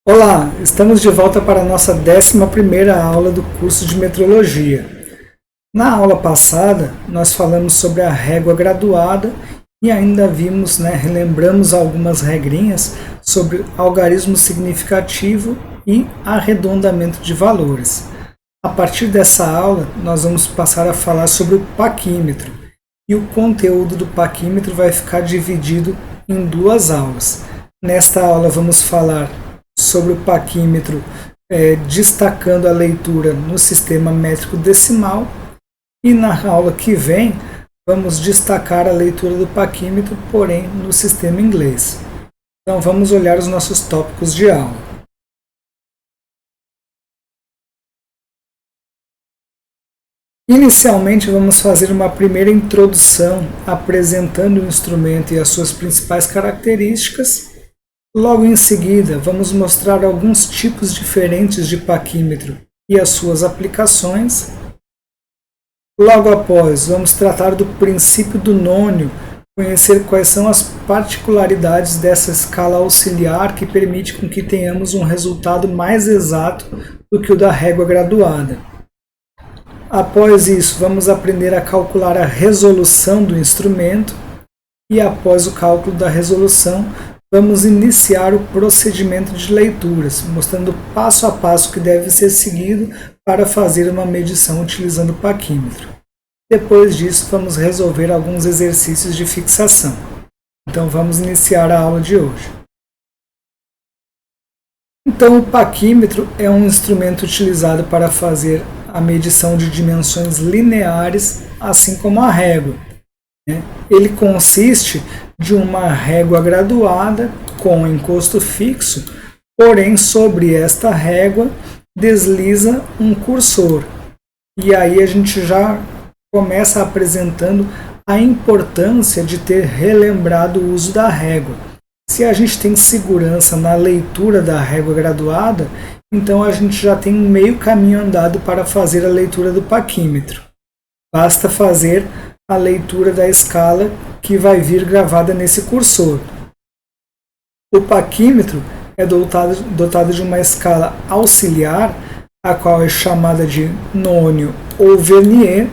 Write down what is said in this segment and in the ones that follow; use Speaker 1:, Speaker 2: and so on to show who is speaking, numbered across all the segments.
Speaker 1: Olá, estamos de volta para a nossa 11ª aula do curso de Metrologia. Na aula passada, nós falamos sobre a régua graduada e ainda relembramos algumas regrinhas sobre algarismo significativo e arredondamento de valores. A partir dessa aula, nós vamos passar a falar sobre o paquímetro, e o conteúdo do paquímetro vai ficar dividido em duas aulas. Nesta aula vamos falar sobre o paquímetro, destacando a leitura no sistema métrico decimal, e na aula que vem vamos destacar a leitura do paquímetro, porém no sistema inglês. Então vamos olhar os nossos tópicos de aula. Inicialmente vamos fazer uma primeira introdução apresentando o instrumento e as suas principais características. Logo em seguida, vamos mostrar alguns tipos diferentes de paquímetro e as suas aplicações. Logo após, vamos tratar do princípio do nônio, conhecer quais são as particularidades dessa escala auxiliar que permite com que tenhamos um resultado mais exato do que o da régua graduada. Após isso, vamos aprender a calcular a resolução do instrumento e, após o cálculo da resolução, vamos iniciar o procedimento de leituras, mostrando passo a passo que deve ser seguido para fazer uma medição utilizando o paquímetro. Depois disso, vamos resolver alguns exercícios de fixação. Então, vamos iniciar a aula de hoje. Então, o paquímetro é um instrumento utilizado para fazer a medição de dimensões lineares, assim como a régua. Ele consiste de uma régua graduada com encosto fixo, porém sobre esta régua desliza um cursor. E aí a gente já começa apresentando a importância de ter relembrado o uso da régua. Se a gente tem segurança na leitura da régua graduada, então a gente já tem um meio caminho andado para fazer a leitura do paquímetro. Basta fazer a leitura da escala que vai vir gravada nesse cursor. O paquímetro é dotado de uma escala auxiliar, a qual é chamada de nônio ou vernier,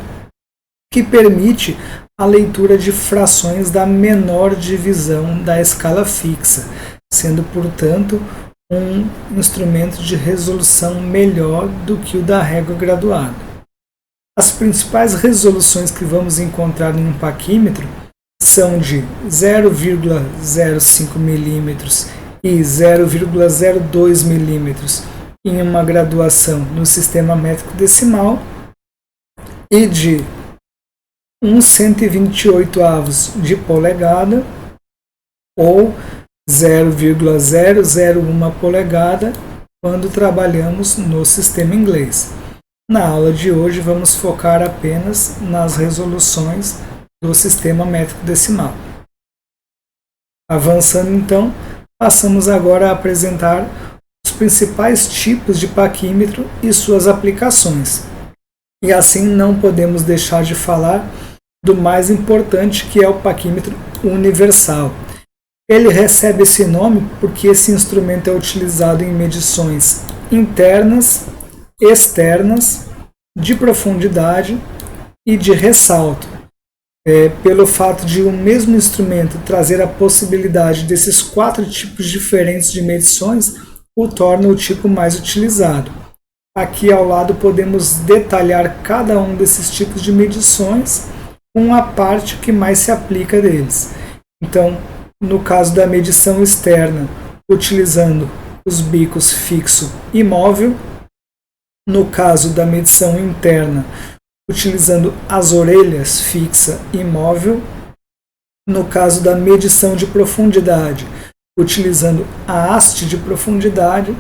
Speaker 1: que permite a leitura de frações da menor divisão da escala fixa, sendo, portanto, um instrumento de resolução melhor do que o da régua graduada. As principais resoluções que vamos encontrar em um paquímetro são de 0,05 mm e 0,02 mm em uma graduação no sistema métrico decimal e de 1/128 de polegada ou 0,001 polegada quando trabalhamos no sistema inglês. Na aula de hoje vamos focar apenas nas resoluções do sistema métrico decimal. Avançando então, passamos agora a apresentar os principais tipos de paquímetro e suas aplicações. E assim não podemos deixar de falar do mais importante, que é o paquímetro universal. Ele recebe esse nome porque esse instrumento é utilizado em medições internas, externas, de profundidade e de ressalto. Pelo fato de o mesmo instrumento trazer a possibilidade desses 4 tipos diferentes de medições, o torna o tipo mais utilizado. Aqui ao lado podemos detalhar cada um desses tipos de medições com a parte que mais se aplica deles. Então, no caso da medição externa, utilizando os bicos fixo e móvel. No caso da medição interna, utilizando as orelhas fixa e móvel. No caso da medição de profundidade, utilizando a haste de profundidade.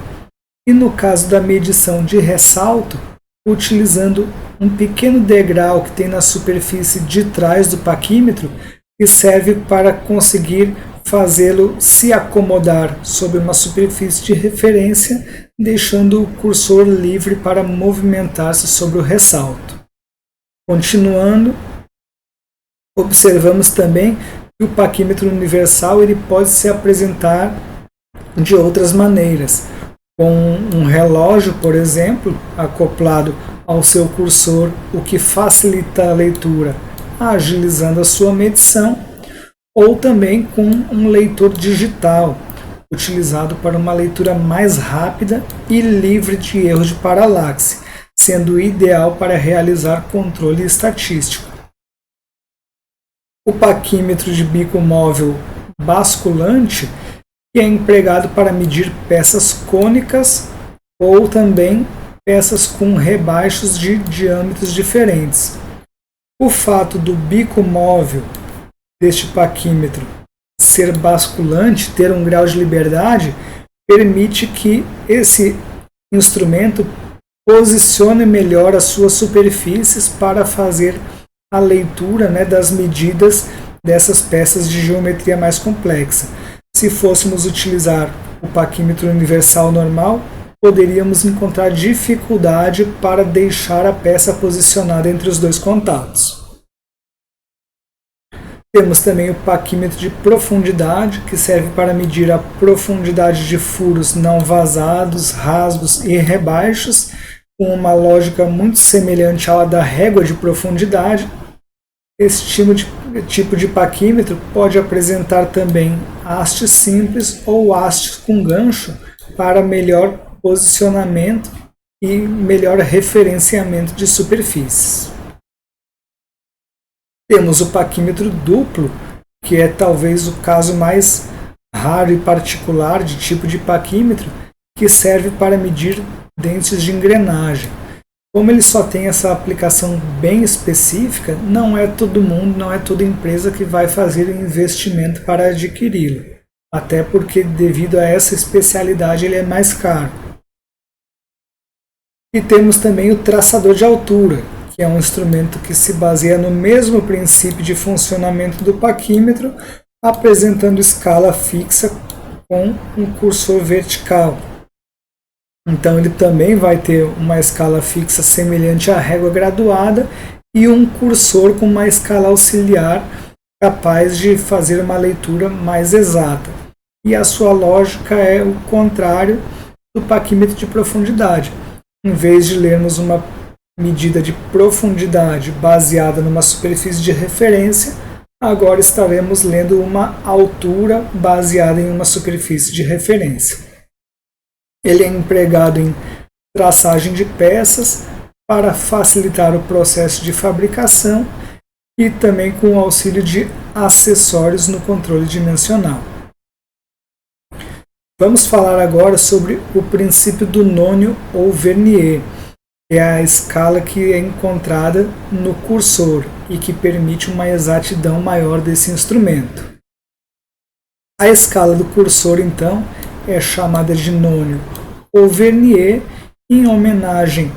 Speaker 1: E no caso da medição de ressalto, utilizando um pequeno degrau que tem na superfície de trás do paquímetro, que serve para conseguir fazê-lo se acomodar sobre uma superfície de referência, deixando o cursor livre para movimentar-se sobre o ressalto. Continuando, observamos também que o paquímetro universal ele pode se apresentar de outras maneiras, com um relógio, por exemplo, acoplado ao seu cursor, o que facilita a leitura, agilizando a sua medição, ou também com um leitor digital, utilizado para uma leitura mais rápida e livre de erros de paralaxe, sendo ideal para realizar controle estatístico. O paquímetro de bico móvel basculante, que é empregado para medir peças cônicas ou também peças com rebaixos de diâmetros diferentes. O fato do bico móvel deste paquímetro ser basculante, ter um grau de liberdade, permite que esse instrumento posicione melhor as suas superfícies para fazer a leitura, das medidas dessas peças de geometria mais complexa. Se fôssemos utilizar o paquímetro universal normal, poderíamos encontrar dificuldade para deixar a peça posicionada entre os dois contatos. Temos também o paquímetro de profundidade, que serve para medir a profundidade de furos não vazados, rasgos e rebaixos, com uma lógica muito semelhante à da régua de profundidade. Esse tipo de paquímetro pode apresentar também hastes simples ou hastes com gancho para melhor posicionamento e melhor referenciamento de superfícies. Temos o paquímetro duplo, que é talvez o caso mais raro e particular de tipo de paquímetro, que serve para medir dentes de engrenagem. Como ele só tem essa aplicação bem específica, não é todo mundo, não é toda empresa que vai fazer investimento para adquiri-lo. Até porque, devido a essa especialidade, ele é mais caro. E temos também o traçador de altura, que é um instrumento que se baseia no mesmo princípio de funcionamento do paquímetro, apresentando escala fixa com um cursor vertical. Então ele também vai ter uma escala fixa semelhante à régua graduada e um cursor com uma escala auxiliar capaz de fazer uma leitura mais exata. E a sua lógica é o contrário do paquímetro de profundidade. Em vez de lermos uma medida de profundidade baseada numa superfície de referência, agora estaremos lendo uma altura baseada em uma superfície de referência. Ele é empregado em traçagem de peças para facilitar o processo de fabricação e também com o auxílio de acessórios no controle dimensional. Vamos falar agora sobre o princípio do nônio ou vernier, que é a escala que é encontrada no cursor e que permite uma exatidão maior desse instrumento. A escala do cursor, então, é chamada de nônio ou vernier, em homenagem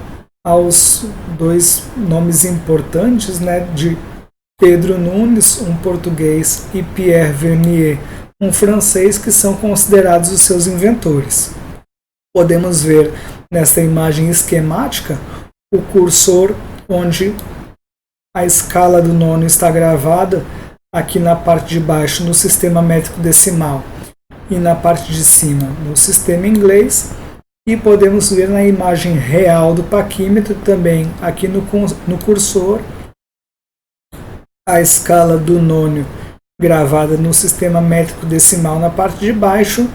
Speaker 1: aos dois nomes importantes, de Pedro Nunes, um português, e Pierre Vernier, um francês, que são considerados os seus inventores. Podemos ver nesta imagem esquemática o cursor onde a escala do nônio está gravada aqui na parte de baixo no sistema métrico decimal e na parte de cima no sistema inglês, e podemos ver na imagem real do paquímetro também aqui no cursor a escala do nônio gravada no sistema métrico decimal na parte de baixo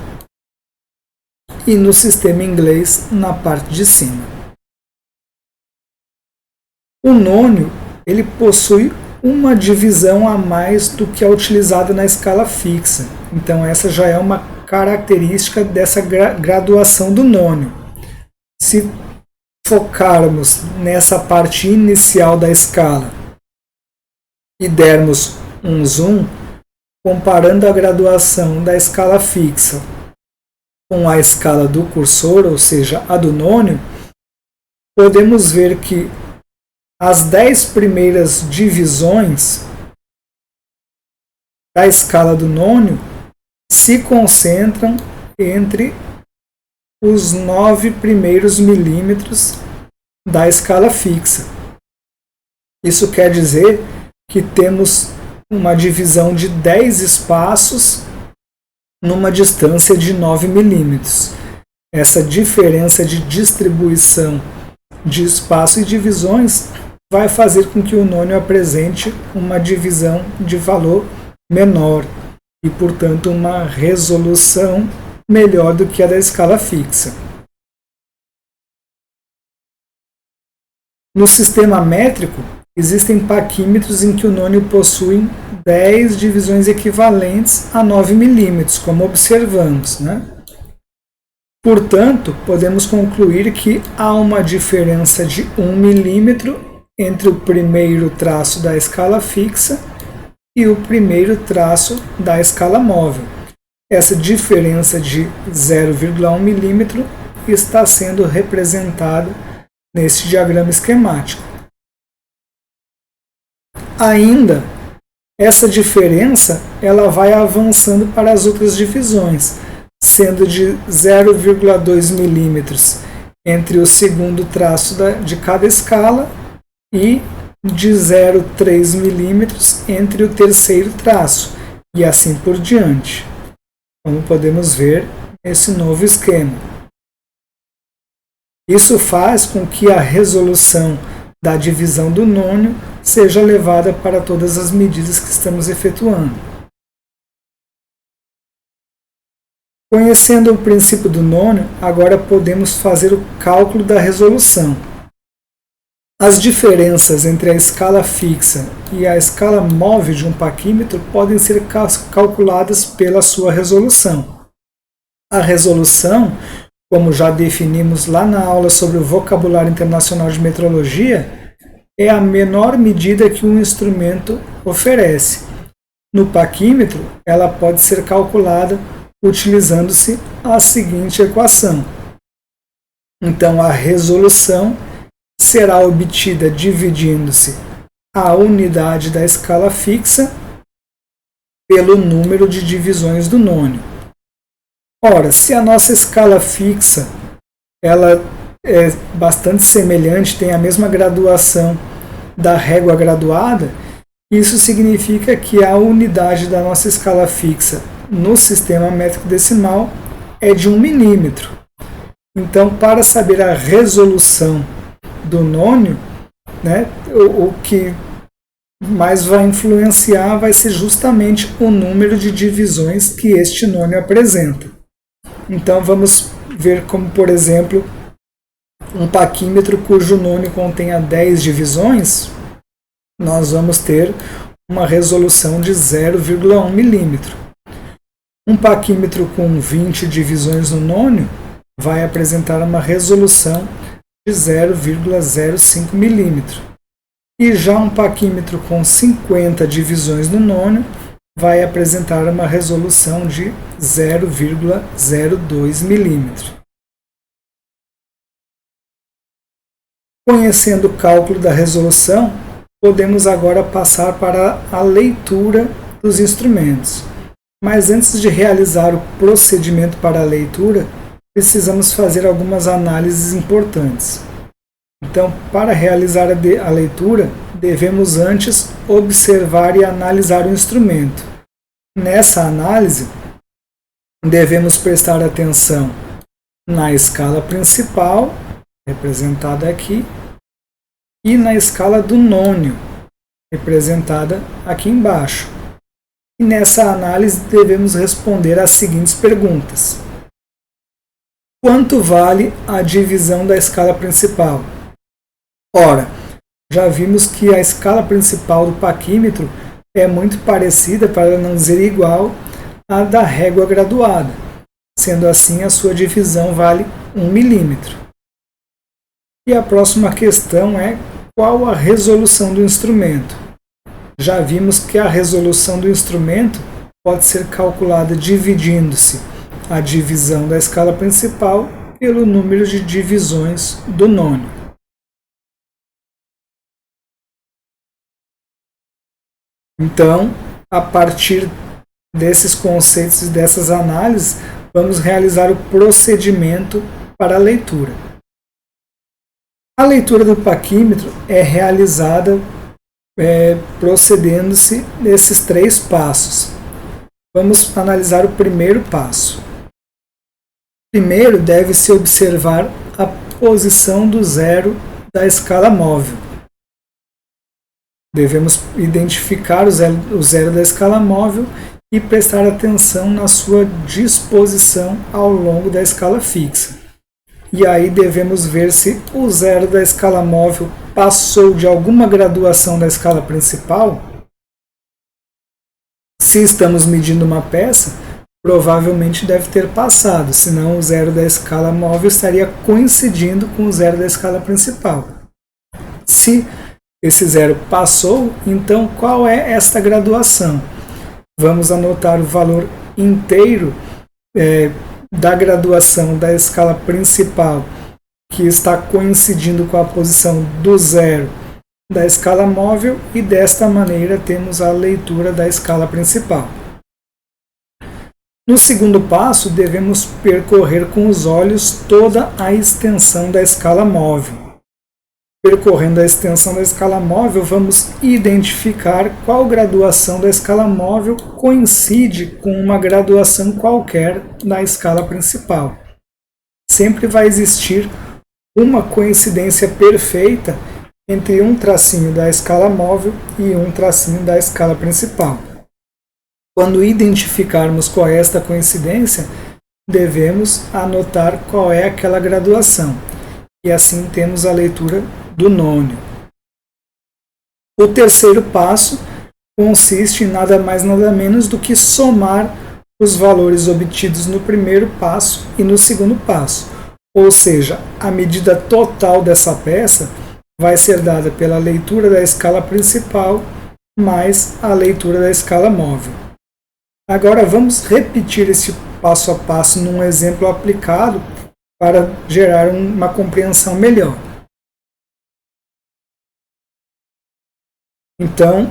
Speaker 1: e no sistema inglês na parte de cima. O nônio ele possui uma divisão a mais do que a utilizada na escala fixa. Então essa já é uma característica dessa graduação do nônio. Se focarmos nessa parte inicial da escala e dermos um zoom, comparando a graduação da escala fixa com a escala do cursor, ou seja, a do nônio, podemos ver que as 10 primeiras divisões da escala do nônio se concentram entre os 9 primeiros milímetros da escala fixa. Isso quer dizer que temos uma divisão de 10 espaços numa distância de 9 milímetros. essa diferença de distribuição de espaço e divisões vai fazer com que o nônio apresente uma divisão de valor menor e, portanto, uma resolução melhor do que a da escala fixa. No sistema métrico, existem paquímetros em que o nônio possui 10 divisões equivalentes a 9 milímetros, como observamos, né? Portanto, podemos concluir que há uma diferença de 1 milímetro entre o primeiro traço da escala fixa e o primeiro traço da escala móvel. Essa diferença de 0,1 milímetro está sendo representada neste diagrama esquemático. Ainda, essa diferença ela vai avançando para as outras divisões, sendo de 0,2 milímetros entre o segundo traço de cada escala e de 0,3 milímetros entre o terceiro traço, e assim por diante, como podemos ver nesse novo esquema. Isso faz com que a resolução da divisão do nônio seja levada para todas as medidas que estamos efetuando. Conhecendo o princípio do nônio, agora podemos fazer o cálculo da resolução. As diferenças entre a escala fixa e a escala móvel de um paquímetro podem ser calculadas pela sua resolução. A resolução, como já definimos lá na aula sobre o vocabulário internacional de metrologia, é a menor medida que um instrumento oferece. No paquímetro, ela pode ser calculada utilizando-se a seguinte equação. Então, a resolução será obtida dividindo-se a unidade da escala fixa pelo número de divisões do nônio. Ora, se a nossa escala fixa ela é bastante semelhante, tem a mesma graduação da régua graduada, isso significa que a unidade da nossa escala fixa no sistema métrico decimal é de 1 milímetro. Então, para saber a resolução do nônio, né, o que mais vai influenciar vai ser justamente o número de divisões que este nônio apresenta. Então, vamos ver como, por exemplo, um paquímetro cujo nônio contenha 10 divisões, nós vamos ter uma resolução de 0,1 milímetro. Um paquímetro com 20 divisões no nônio vai apresentar uma resolução de 0,05 milímetro. E já um paquímetro com 50 divisões no nônio vai apresentar uma resolução de 0,02 milímetro. Conhecendo o cálculo da resolução, podemos agora passar para a leitura dos instrumentos. Mas antes de realizar o procedimento para a leitura, precisamos fazer algumas análises importantes. Então, para realizar a leitura, devemos antes observar e analisar o instrumento. Nessa análise, devemos prestar atenção na escala principal, representada aqui, e na escala do nônio, representada aqui embaixo. E nessa análise devemos responder às seguintes perguntas. Quanto vale a divisão da escala principal? Ora, já vimos que a escala principal do paquímetro é muito parecida, para não dizer igual, à da régua graduada. Sendo assim, a sua divisão vale 1 milímetro. E a próxima questão é: qual a resolução do instrumento? Já vimos que a resolução do instrumento pode ser calculada dividindo-se a divisão da escala principal pelo número de divisões do nônio. Então, a partir desses conceitos e dessas análises, vamos realizar o procedimento para a leitura. A leitura do paquímetro é realizada procedendo-se nesses 3 passos. Vamos analisar o primeiro passo. Primeiro, deve-se observar a posição do zero da escala móvel. Devemos identificar o zero da escala móvel e prestar atenção na sua disposição ao longo da escala fixa. E aí devemos ver se o zero da escala móvel passou de alguma graduação da escala principal. Se estamos medindo uma peça, provavelmente deve ter passado, senão o zero da escala móvel estaria coincidindo com o zero da escala principal. Se esse zero passou, então qual é esta graduação? Vamos anotar o valor inteiro da graduação da escala principal, que está coincidindo com a posição do zero da escala móvel, e desta maneira temos a leitura da escala principal. No segundo passo, devemos percorrer com os olhos toda a extensão da escala móvel. Percorrendo a extensão da escala móvel, vamos identificar qual graduação da escala móvel coincide com uma graduação qualquer da escala principal. Sempre vai existir uma coincidência perfeita entre um tracinho da escala móvel e um tracinho da escala principal. Quando identificarmos qual é esta coincidência, devemos anotar qual é aquela graduação, e assim temos a leitura do nônio. O terceiro passo consiste em nada mais nada menos do que somar os valores obtidos no primeiro passo e no segundo passo, ou seja, a medida total dessa peça vai ser dada pela leitura da escala principal mais a leitura da escala móvel. Agora vamos repetir esse passo a passo num exemplo aplicado para gerar uma compreensão melhor. Então,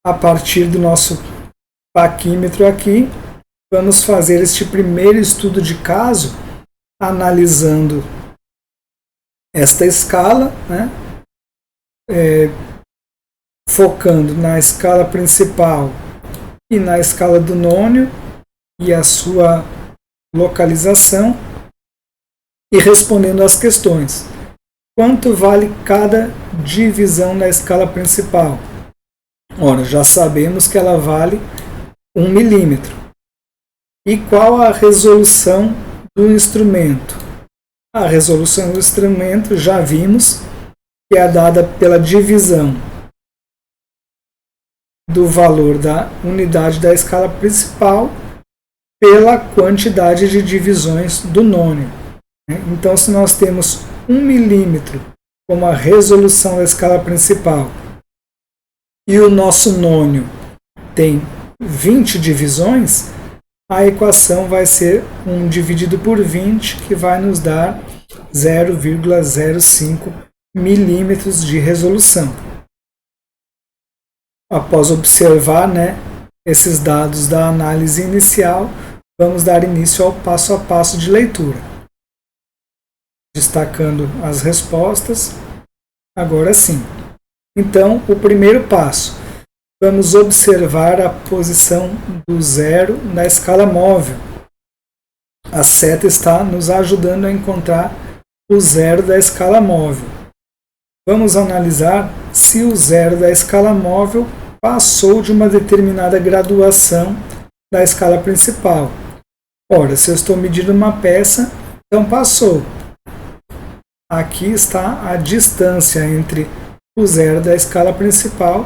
Speaker 1: a partir do nosso paquímetro aqui, vamos fazer este primeiro estudo de caso, analisando esta escala, né? Focando na escala principal e na escala do nônio e a sua localização, e respondendo às questões. Quanto vale cada divisão da escala principal? Ora, já sabemos que ela vale 1 milímetro. E qual a resolução do instrumento? A resolução do instrumento já vimos que é dada pela divisão do valor da unidade da escala principal pela quantidade de divisões do nônio. Então, se nós temos 1 milímetro como a resolução da escala principal e o nosso nônio tem 20 divisões, a equação vai ser 1 dividido por 20, que vai nos dar 0,05 milímetros de resolução. Após observar, esses dados da análise inicial, vamos dar início ao passo a passo de leitura. Destacando as respostas, agora sim. Então, o primeiro passo, vamos observar a posição do zero na escala móvel. A seta está nos ajudando a encontrar o zero da escala móvel. Vamos analisar se o zero da escala móvel passou de uma determinada graduação da escala principal. Ora, se eu estou medindo uma peça, então passou. Aqui está a distância entre o zero da escala principal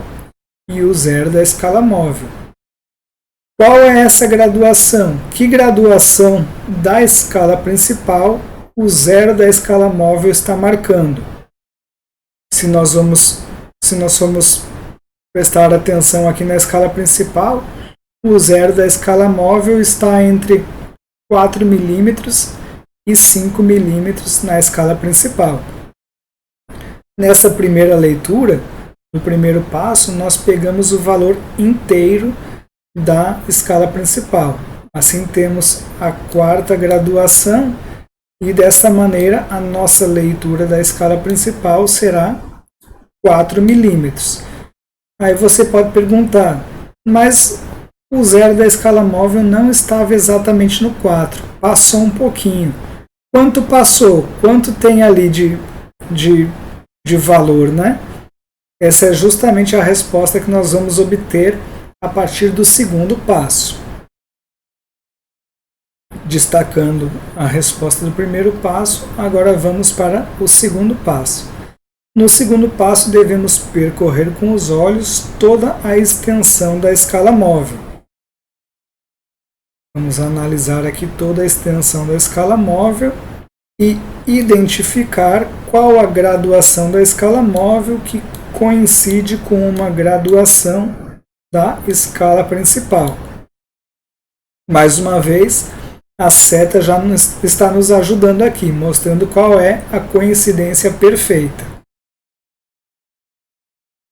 Speaker 1: e o zero da escala móvel. Qual é essa graduação? Que graduação da escala principal o zero da escala móvel está marcando? Se nós formos prestar atenção aqui na escala principal, o zero da escala móvel está entre 4 milímetros e 5 milímetros na escala principal. Nessa primeira leitura, no primeiro passo, nós pegamos o valor inteiro da escala principal. Assim temos a quarta graduação e dessa maneira a nossa leitura da escala principal será 4 milímetros. Aí você pode perguntar, mas o zero da escala móvel não estava exatamente no 4, passou um pouquinho. Quanto passou? Quanto tem ali de valor, né? Essa é justamente a resposta que nós vamos obter a partir do segundo passo. Destacando a resposta do primeiro passo, agora vamos para o segundo passo. No segundo passo, devemos percorrer com os olhos toda a extensão da escala móvel. Vamos analisar aqui toda a extensão da escala móvel e identificar qual a graduação da escala móvel que coincide com uma graduação da escala principal. Mais uma vez, a seta já está nos ajudando aqui, mostrando qual é a coincidência perfeita.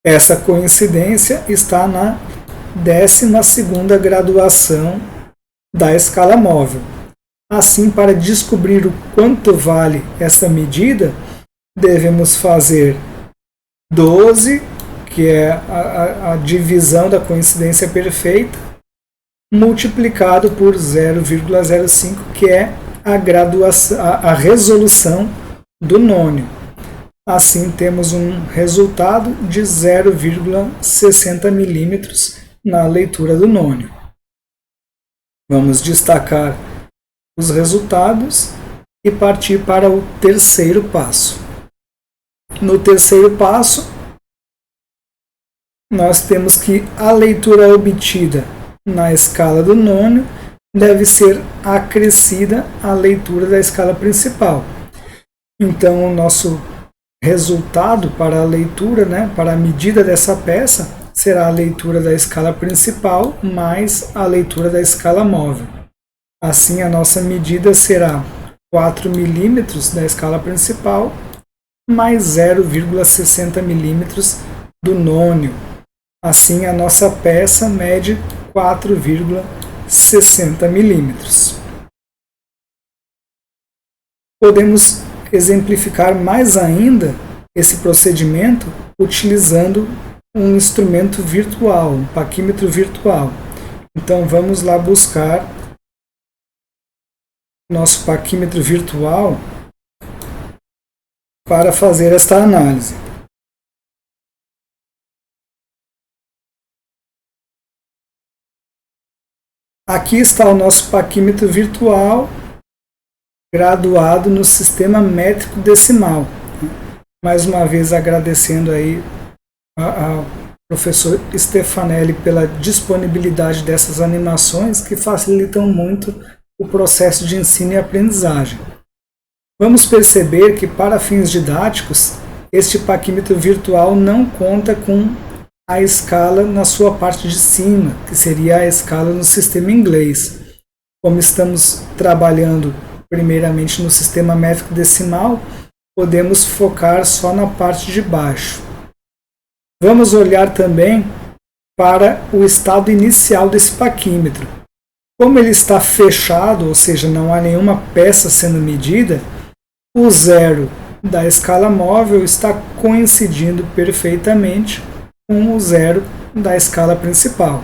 Speaker 1: Essa coincidência está na 12ª graduação da escala móvel. Assim, para descobrir o quanto vale essa medida, devemos fazer 12, que é a divisão da coincidência perfeita, multiplicado por 0,05, que é a resolução do nônio. Assim, temos um resultado de 0,60 milímetros na leitura do nônio. Vamos destacar os resultados e partir para o terceiro passo. No terceiro passo, nós temos que a leitura obtida na escala do nônio deve ser acrescida à leitura da escala principal. Então, o nosso resultado para a leitura, para a medida dessa peça, será a leitura da escala principal mais a leitura da escala móvel. Assim, a nossa medida será 4 milímetros da escala principal mais 0,60 milímetros do nônio. Assim, a nossa peça mede 4,60 milímetros. Podemos exemplificar mais ainda esse procedimento utilizando um instrumento virtual, um paquímetro virtual. Então, vamos lá buscar nosso paquímetro virtual para fazer esta análise. Aqui está o nosso paquímetro virtual graduado no sistema métrico decimal. Mais uma vez agradecendo aí ao professor Stefanelli pela disponibilidade dessas animações que facilitam muito o processo de ensino e aprendizagem. Vamos perceber que, para fins didáticos, este paquímetro virtual não conta com a escala na sua parte de cima, que seria a escala no sistema inglês. Como estamos trabalhando primeiramente no sistema métrico decimal, podemos focar só na parte de baixo. Vamos olhar também para o estado inicial desse paquímetro. Como ele está fechado, ou seja, não há nenhuma peça sendo medida, o zero da escala móvel está coincidindo perfeitamente com o zero da escala principal.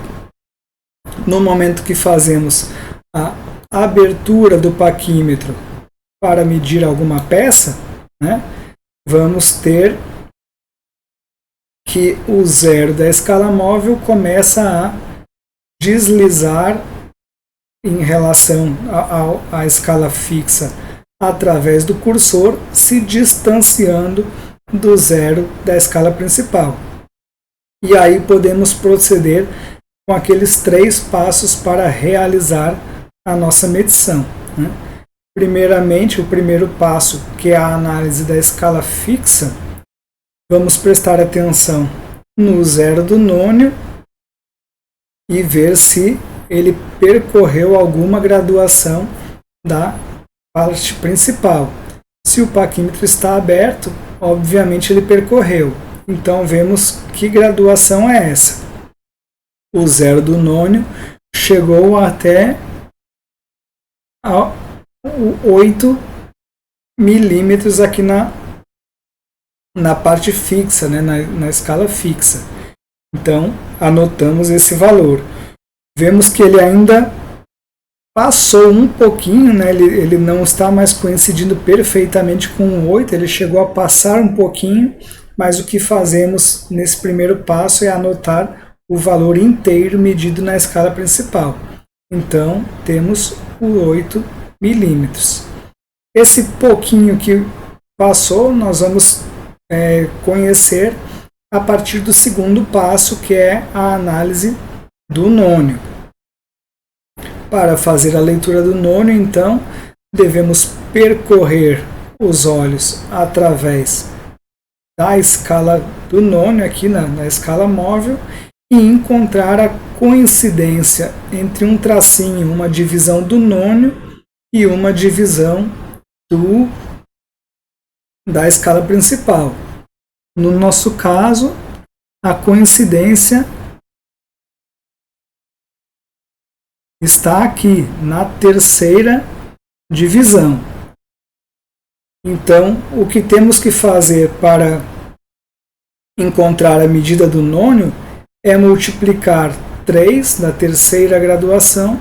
Speaker 1: No momento que fazemos a abertura do paquímetro para medir alguma peça, vamos ter que o zero da escala móvel começa a deslizar em relação à escala fixa através do cursor, se distanciando do zero da escala principal. E aí podemos proceder com aqueles 3 passos para realizar a nossa medição. Primeiramente, o primeiro passo, que é a análise da escala fixa, vamos prestar atenção no zero do nônio e ver se ele percorreu alguma graduação da parte principal. Se o paquímetro está aberto, obviamente ele percorreu. Então vemos que graduação é essa. O zero do nônio chegou até 8 milímetros aqui na parte fixa, na escala fixa. Então, anotamos esse valor. Vemos que ele ainda passou um pouquinho, né? Ele não está mais coincidindo perfeitamente com o 8, ele chegou a passar um pouquinho, mas o que fazemos nesse primeiro passo é anotar o valor inteiro medido na escala principal. Então, temos o 8 milímetros. Esse pouquinho que passou, nós vamos conhecer a partir do segundo passo, que é a análise do nônio. Para fazer a leitura do nônio, então, devemos percorrer os olhos através da escala do nônio, aqui na escala móvel, e encontrar a coincidência entre um tracinho, uma divisão do nônio e uma divisão da escala principal. No nosso caso, a coincidência está aqui na terceira divisão. Então, o que temos que fazer para encontrar a medida do nônio é multiplicar 3 da terceira graduação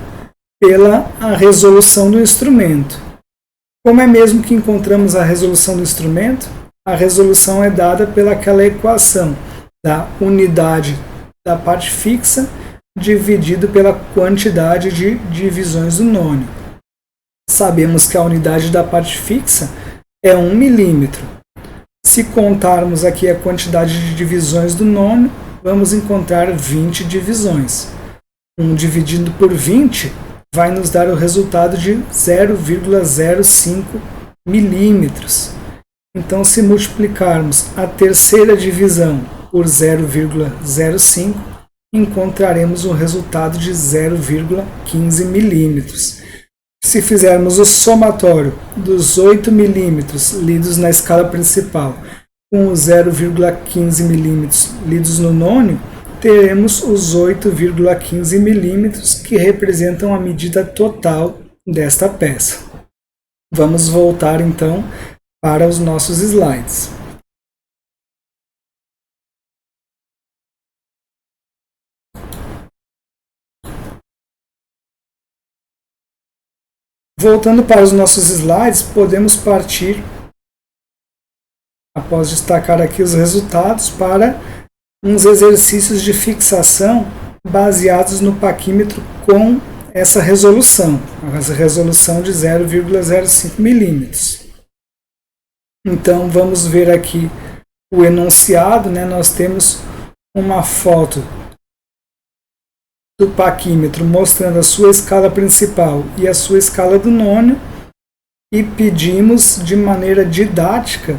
Speaker 1: pela a resolução do instrumento. Como é mesmo que encontramos a resolução do instrumento? A resolução é dada pelaquela equação da unidade da parte fixa dividido pela quantidade de divisões do nônio. Sabemos que a unidade da parte fixa é 1 milímetro. Se contarmos aqui a quantidade de divisões do nônio, vamos encontrar 20 divisões. 1 dividido por 20 vai nos dar o resultado de 0,05 milímetros. Então, se multiplicarmos a terceira divisão por 0,05, encontraremos um resultado de 0,15 milímetros. Se fizermos o somatório dos 8 milímetros lidos na escala principal com os 0,15 milímetros lidos no nônio, teremos os 8,15 milímetros que representam a medida total desta peça. Vamos voltar então para os nossos slides. Voltando para os nossos slides, podemos partir, após destacar aqui os resultados, para uns exercícios de fixação baseados no paquímetro com essa resolução de 0,05 milímetros. Então, vamos ver aqui o enunciado, né? Nós temos uma foto do paquímetro mostrando a sua escala principal e a sua escala do nônio, e pedimos de maneira didática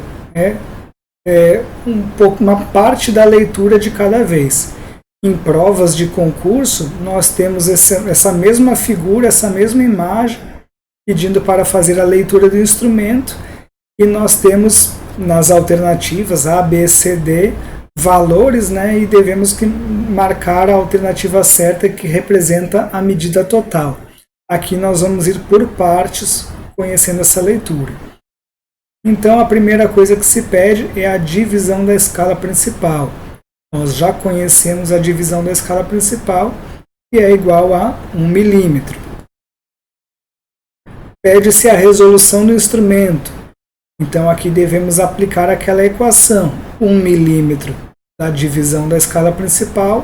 Speaker 1: uma parte da leitura de cada vez. Em provas de concurso, nós temos essa mesma figura, essa mesma imagem, pedindo para fazer a leitura do instrumento, e nós temos nas alternativas A, B, C, D, valores, né, e devemos marcar a alternativa certa que representa a medida total. Aqui nós vamos ir por partes, conhecendo essa leitura. Então, a primeira coisa que se pede é a divisão da escala principal. Nós já conhecemos a divisão da escala principal, que é igual a 1 milímetro. Pede-se a resolução do instrumento. Então, aqui devemos aplicar aquela equação. 1 milímetro da divisão da escala principal,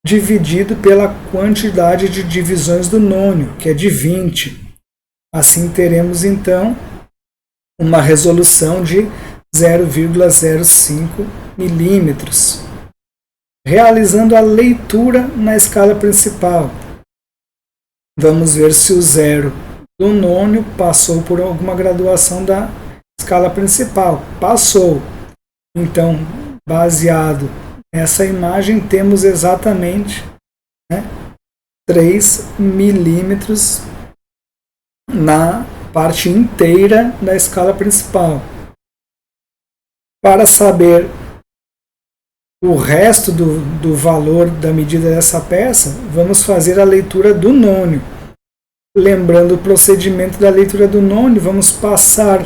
Speaker 1: dividido pela quantidade de divisões do nônio, que é de 20. Assim, teremos, então, uma resolução de 0,05 milímetros. Realizando a leitura na escala principal, vamos ver se o zero do nônio passou por alguma graduação da escala principal. Passou. Então, baseado nessa imagem, temos exatamente 3 milímetros na parte inteira da escala principal. Para saber o resto do valor da medida dessa peça, vamos fazer a leitura do nônio. Lembrando o procedimento da leitura do nônio, vamos passar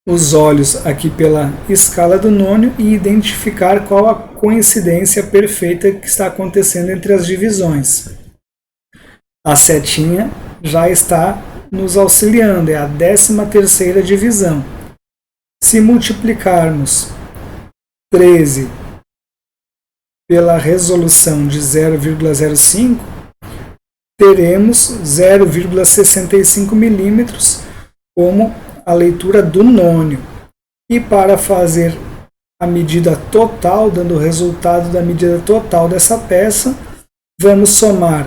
Speaker 1: os olhos aqui pela escala do nônio e identificar qual a coincidência perfeita que está acontecendo entre as divisões. A setinha já está nos auxiliando, é a 13ª divisão. Se multiplicarmos 13 pela resolução de 0,05, teremos 0,65 milímetros como a leitura do nônio. E para fazer a medida total, dando o resultado da medida total dessa peça, vamos somar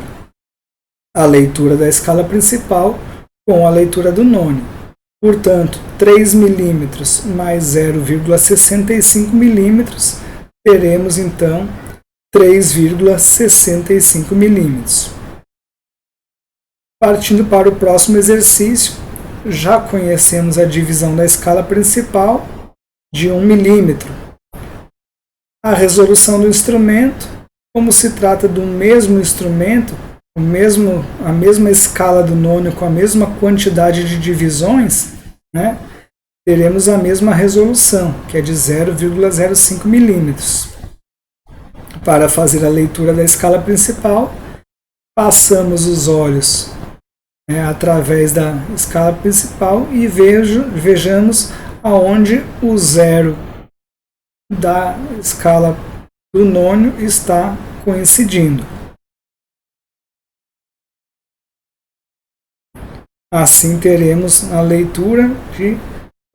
Speaker 1: a leitura da escala principal com a leitura do nônio. Portanto, 3 milímetros mais 0,65 milímetros, teremos então 3,65 milímetros. Partindo para o próximo exercício, já conhecemos a divisão da escala principal de 1 milímetro. A resolução do instrumento, como se trata do mesmo instrumento, a mesma escala do nônio com a mesma quantidade de divisões, né, teremos a mesma resolução, que é de 0,05 milímetros. Para fazer a leitura da escala principal, passamos os olhos através da escala principal e vejamos aonde o zero da escala do nônio está coincidindo. Assim teremos a leitura de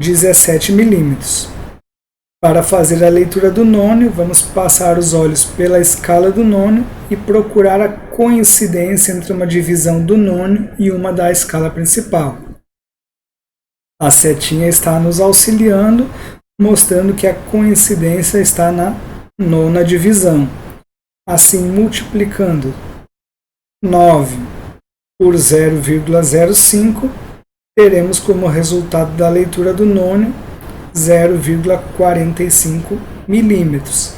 Speaker 1: 17 milímetros. Para fazer a leitura do nônio, vamos passar os olhos pela escala do nônio e procurar a coincidência entre uma divisão do nônio e uma da escala principal. A setinha está nos auxiliando, mostrando que a coincidência está na 9ª divisão. Assim, multiplicando 9 por 0,05, teremos como resultado da leitura do nônio 0,45 milímetros.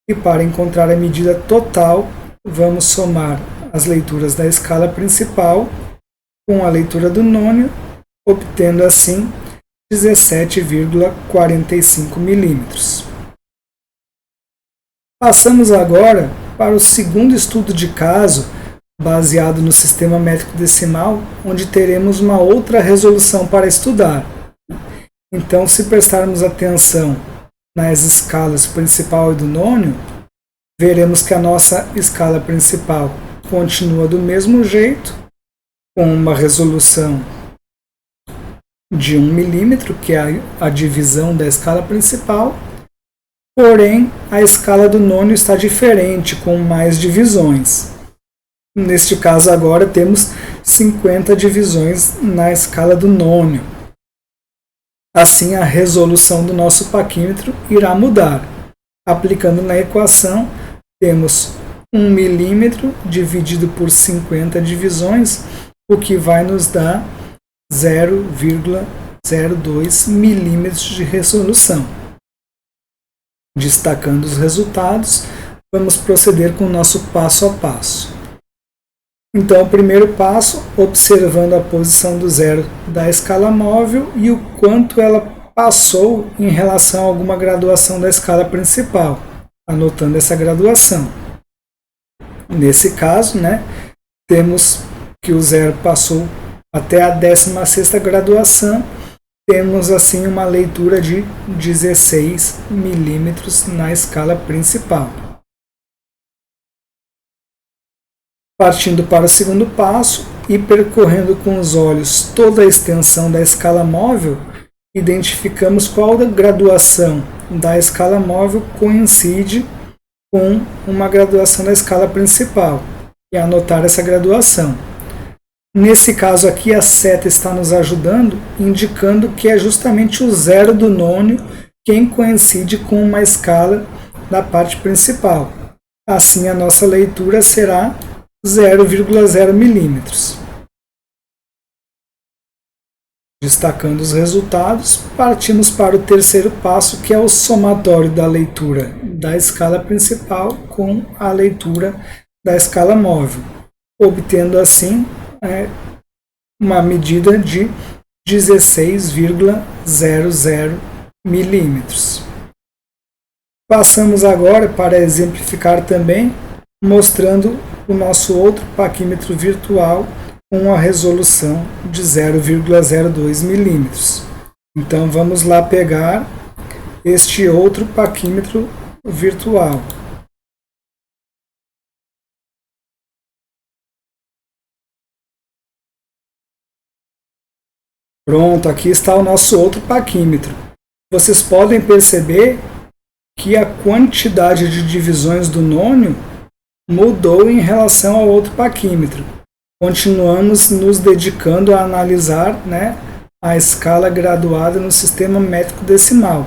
Speaker 1: E para encontrar a medida total, vamos somar as leituras da escala principal com a leitura do nônio, obtendo assim 17,45 milímetros. Passamos agora para o segundo estudo de caso, baseado no sistema métrico decimal, onde teremos uma outra resolução para estudar. Então, se prestarmos atenção nas escalas principal e do nônio, veremos que a nossa escala principal continua do mesmo jeito, com uma resolução de 1 milímetro, que é a divisão da escala principal, porém a escala do nônio está diferente, com mais divisões. Neste caso agora temos 50 divisões na escala do nônio. Assim, a resolução do nosso paquímetro irá mudar. Aplicando na equação, temos 1 milímetro dividido por 50 divisões, o que vai nos dar 0,02 milímetros de resolução. Destacando os resultados, vamos proceder com o nosso passo a passo. Então, o primeiro passo, observando a posição do zero da escala móvel e o quanto ela passou em relação a alguma graduação da escala principal, anotando essa graduação. Nesse caso, temos que o zero passou até a 16ª graduação, temos assim uma leitura de 16 milímetros na escala principal. Partindo para o segundo passo e percorrendo com os olhos toda a extensão da escala móvel, identificamos qual graduação da escala móvel coincide com uma graduação da escala principal e anotar essa graduação. Nesse caso aqui, a seta está nos ajudando, indicando que é justamente o zero do nônio quem coincide com uma escala da parte principal. Assim, a nossa leitura será 0,0 milímetros. Destacando os resultados, partimos para o terceiro passo, que é o somatório da leitura da escala principal com a leitura da escala móvel, obtendo assim uma medida de 16,00 milímetros. Passamos agora para exemplificar também, mostrando o nosso outro paquímetro virtual com a resolução de 0,02 milímetros. Então vamos lá pegar este outro paquímetro virtual. Pronto, aqui está o nosso outro paquímetro. Vocês podem perceber que a quantidade de divisões do nônio mudou em relação ao outro paquímetro. Continuamos nos dedicando a analisar, a escala graduada no sistema métrico decimal.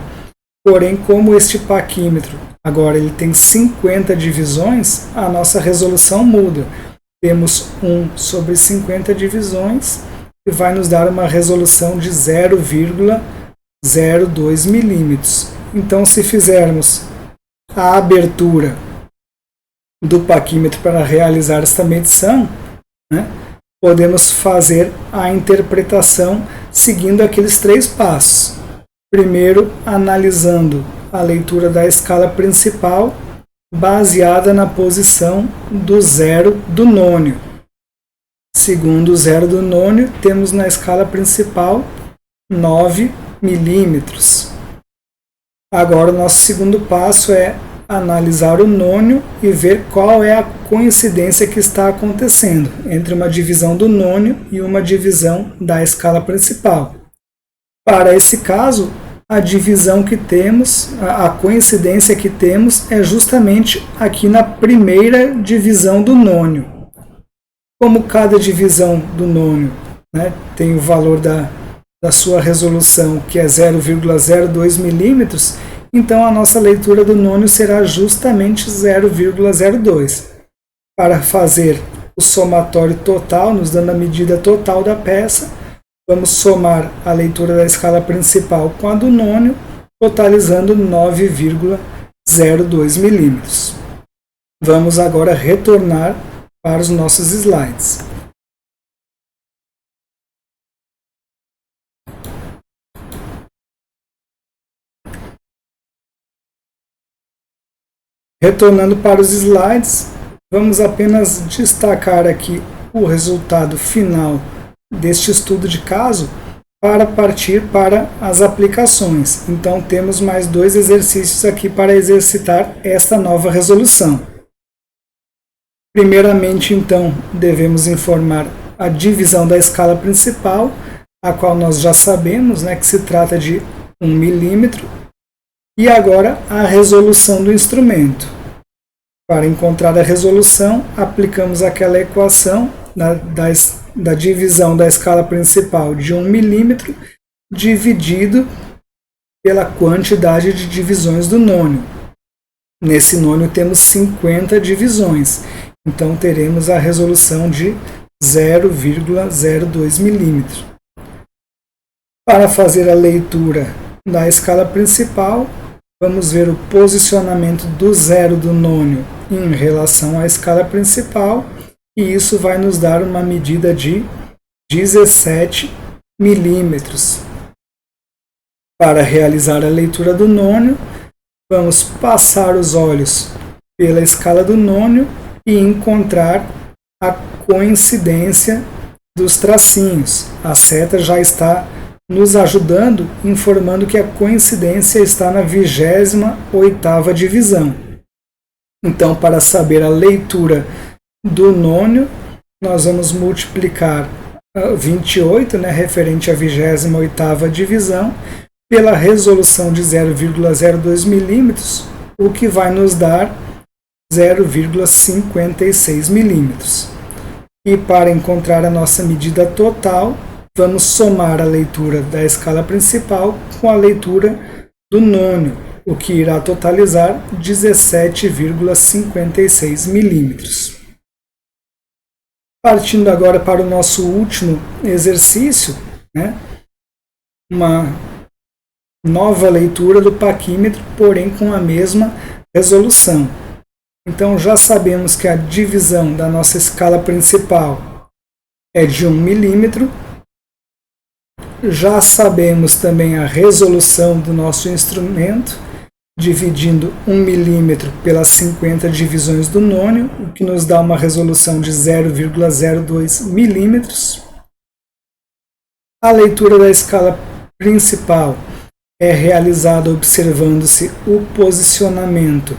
Speaker 1: Porém, como este paquímetro agora ele tem 50 divisões, a nossa resolução muda. Temos 1 sobre 50 divisões e vai nos dar uma resolução de 0,02 milímetros. Então, se fizermos a abertura do paquímetro para realizar esta medição, podemos fazer a interpretação seguindo aqueles 3 passos. Primeiro, analisando a leitura da escala principal baseada na posição do zero do nônio. Segundo o zero do nônio, temos na escala principal 9 milímetros. Agora, o nosso segundo passo é analisar o nônio e ver qual é a coincidência que está acontecendo entre uma divisão do nônio e uma divisão da escala principal. Para esse caso, a divisão que temos, a coincidência que temos é justamente aqui na primeira divisão do nônio. Como cada divisão do nônio tem o valor da sua resolução, que é 0,02 milímetros, então a nossa leitura do nônio será justamente 0,02. Para fazer o somatório total, nos dando a medida total da peça, vamos somar a leitura da escala principal com a do nônio, totalizando 9,02 milímetros. Vamos agora retornar para os nossos slides. Retornando para os slides, vamos apenas destacar aqui o resultado final deste estudo de caso para partir para as aplicações. Então, temos mais 2 exercícios aqui para exercitar esta nova resolução. Primeiramente, então, devemos informar a divisão da escala principal, a qual nós já sabemos que se trata de 1 milímetro. E agora a resolução do instrumento. Para encontrar a resolução, aplicamos aquela equação da divisão da escala principal de 1 milímetro dividido pela quantidade de divisões do nônio. Nesse nônio temos 50 divisões, então teremos a resolução de 0,02 milímetros. Para fazer a leitura da escala principal, vamos ver o posicionamento do zero do nônio em relação à escala principal, e isso vai nos dar uma medida de 17 milímetros. Para realizar a leitura do nônio, vamos passar os olhos pela escala do nônio e encontrar a coincidência dos tracinhos. A seta já está nos ajudando, informando que a coincidência está na 28ª divisão. Então, para saber a leitura do nônio, nós vamos multiplicar 28, referente à 28ª divisão, pela resolução de 0,02 milímetros, o que vai nos dar 0,56 milímetros. E para encontrar a nossa medida total, vamos somar a leitura da escala principal com a leitura do nônio, o que irá totalizar 17,56 milímetros. Partindo agora para o nosso último exercício, uma nova leitura do paquímetro, porém com a mesma resolução. Então já sabemos que a divisão da nossa escala principal é de 1 milímetro. já sabemos também a resolução do nosso instrumento, dividindo 1 milímetro pelas 50 divisões do nônio, o que nos dá uma resolução de 0,02 milímetros. A leitura da escala principal é realizada observando-se o posicionamento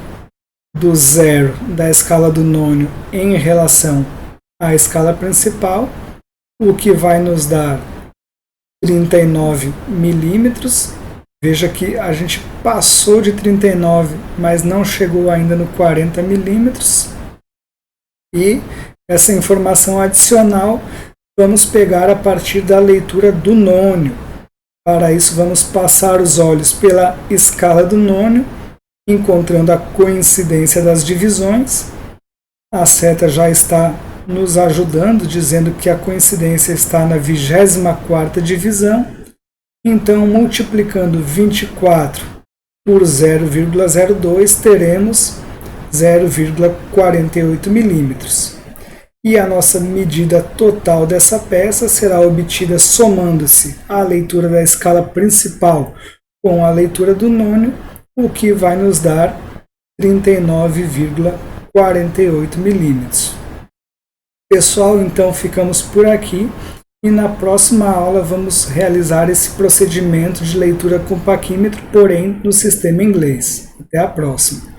Speaker 1: do zero da escala do nônio em relação à escala principal, o que vai nos dar 39 milímetros. Veja que a gente passou de 39, mas não chegou ainda no 40 milímetros. E essa informação adicional vamos pegar a partir da leitura do nônio. Para isso, vamos passar os olhos pela escala do nônio, encontrando a coincidência das divisões. A seta já está nos ajudando, dizendo que a coincidência está na 24ª divisão. Então, multiplicando 24 por 0,02, teremos 0,48 milímetros. E a nossa medida total dessa peça será obtida somando-se a leitura da escala principal com a leitura do nônio, o que vai nos dar 39,48 milímetros. Pessoal, então ficamos por aqui. E na próxima aula vamos realizar esse procedimento de leitura com paquímetro, porém no sistema inglês. Até a próxima!